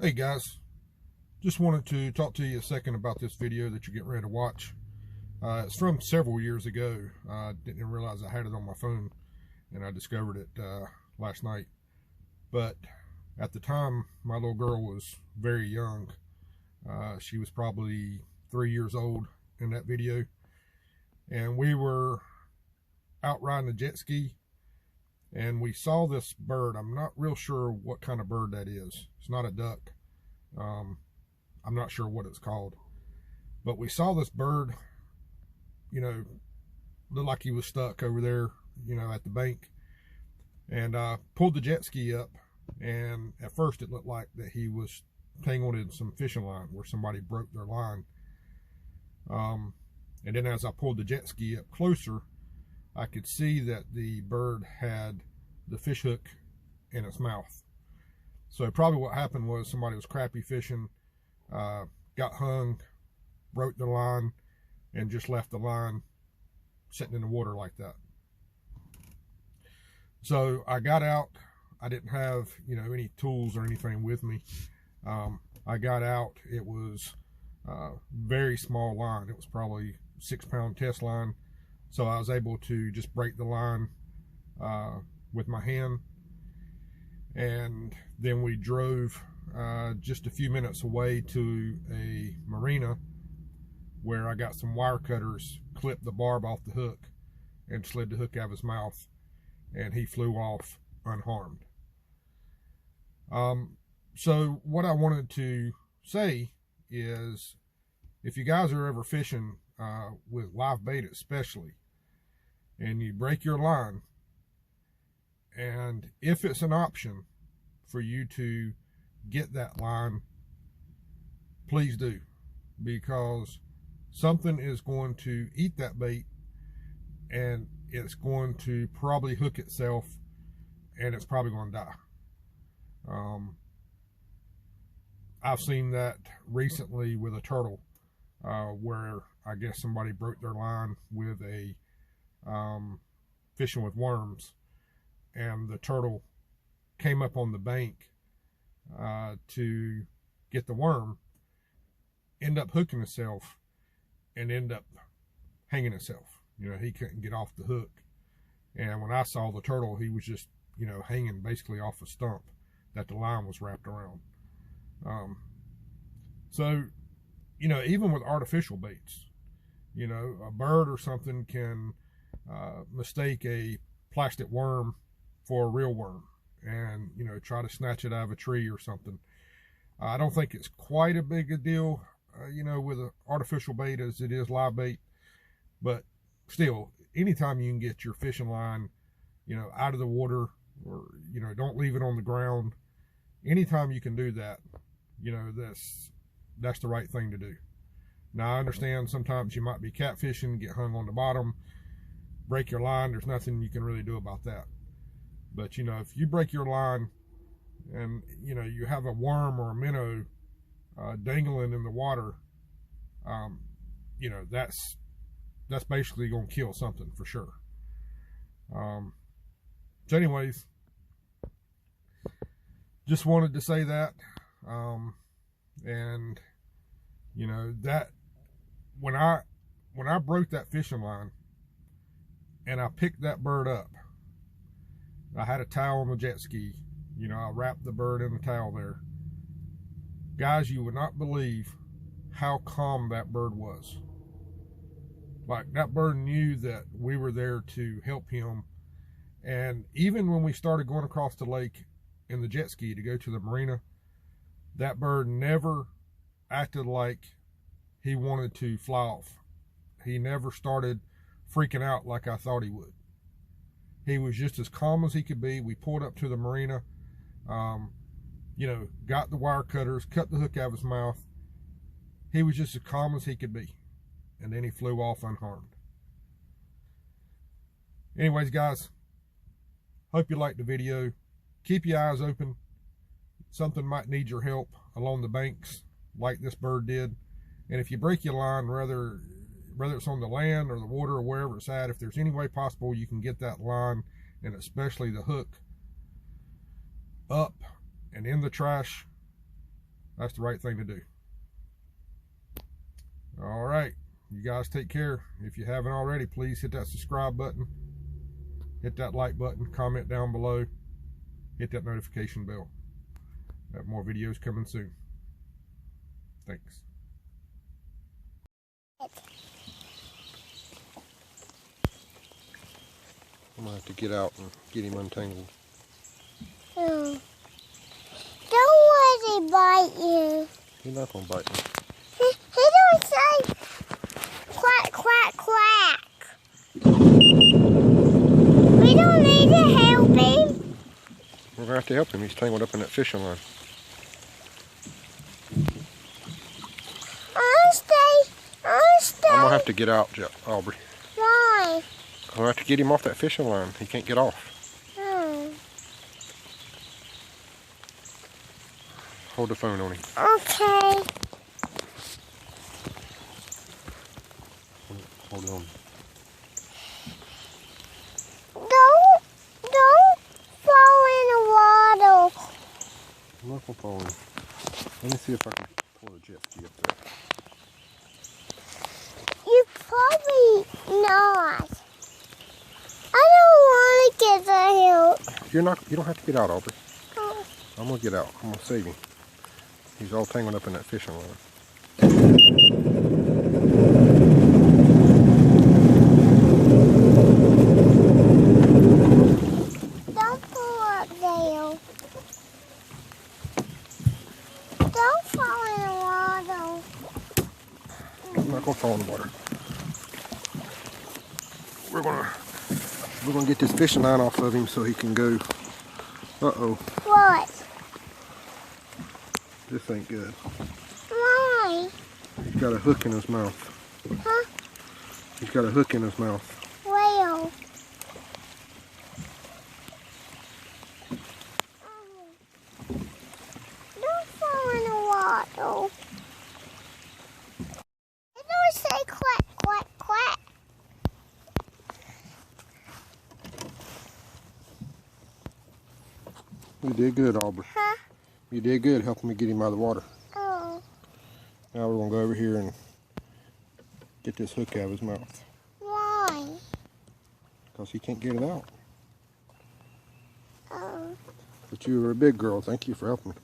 Hey guys, just wanted to talk to you a second about this video that you're getting ready to watch. It's from several years ago. I didn't realize I had it on my phone, and I discovered it last night. But at the time, my little girl was very young. She was probably 3 years old in that video, and we were out riding a jet ski, and we saw this bird. I'm not real sure what kind of bird that is. It's not a duck. I'm not sure what it's called, but we saw this bird, looked like he was stuck over there, at the bank, and pulled the jet ski up. And at first it looked like that he was tangled in some fishing line where somebody broke their line. And then as I pulled the jet ski up closer, I could see that the bird had the fish hook in its mouth. So probably what happened was somebody was crappie fishing, got hung, broke the line, and just left the line sitting in the water like that. So I got out. I didn't have, any tools or anything with me. I got out. It was a very small line. It was probably 6-pound test line. So I was able to just break the line with my hand. And then we drove just a few minutes away to a marina where I got some wire cutters, clipped the barb off the hook, and slid the hook out of his mouth, and he flew off unharmed. So what I wanted to say is, if you guys are ever fishing with live bait especially, and you break your line, and if it's an option for you to get that line, please do, because something is going to eat that bait, and it's going to probably hook itself, and it's probably going to die. I've seen that recently with a turtle, where I guess somebody broke their line with a fishing with worms, and the turtle came up on the bank to get the worm, end up hooking itself, and end up hanging itself. He couldn't get off the hook. And when I saw the turtle, he was just, hanging basically off a stump that the line was wrapped around. So, even with artificial baits, a bird or something can mistake a plastic worm for a real worm, and try to snatch it out of a tree or something. I don't think it's quite a big a deal, with an artificial bait as it is live bait, but still, anytime you can get your fishing line, out of the water, or don't leave it on the ground. Anytime you can do that, that's the right thing to do. Now, I understand sometimes you might be catfishing, get hung on the bottom, break your line. There's nothing you can really do about that. But, if you break your line and, you have a worm or a minnow dangling in the water, that's basically going to kill something for sure. So anyways, just wanted to say that. And, that when I broke that fishing line and I picked that bird up, I had a towel on the jet ski. I wrapped the bird in the towel there. Guys, you would not believe how calm that bird was. Like, that bird knew that we were there to help him. And even when we started going across the lake in the jet ski to go to the marina, that bird never acted like he wanted to fly off. He never started freaking out like I thought he would. He was just as calm as he could be. We pulled up to the marina, got the wire cutters, cut the hook out of his mouth. He was just as calm as he could be. And then he flew off unharmed. Anyways, guys, hope you liked the video. Keep your eyes open. Something might need your help along the banks like this bird did. And if you break your line, whether it's on the land or the water or wherever it's at, if there's any way possible you can get that line, and especially the hook, up and in the trash, That's the right thing to do. All right, you guys take care. If you haven't already, please hit that subscribe button, hit that like button, comment down below, hit that notification bell. Got more videos coming soon. Thanks. I'm gonna have to get out and get him untangled. Oh. Don't let it bite you. He's not gonna bite me. He don't say quack, quack, quack. We don't need to help him. We're gonna have to help him. He's tangled up in that fishing line. I'll stay. I'm gonna have to get out, Aubrey. Why? I'm gonna have to get him off that fishing line. He can't get off. Oh. Hold the phone on him. Okay. Hold on. Don't fall in the water. I'm not gonna fall in. Let me see if I can pull the jet ski up there. You probably not. I don't want to get the help. You don't have to get out, Aubrey. Oh. I'm gonna get out. I'm gonna save him. He's all tangled up in that fishing line. Don't pull up there. Don't fall in the water. I'm not gonna fall in the water. We're gonna get this fishing line off of him so he can go. Uh-oh. What? This ain't good. Why? He's got a hook in his mouth. Huh? He's got a hook in his mouth. Well. Don't fall in the water. It don't say quack, quack, quack. You did good, Aubrey. Huh? You did good helping me get him out of the water. Oh. Now we're gonna go over here and get this hook out of his mouth. Why? Because he can't get it out. Oh. But you were a big girl. Thank you for helping me.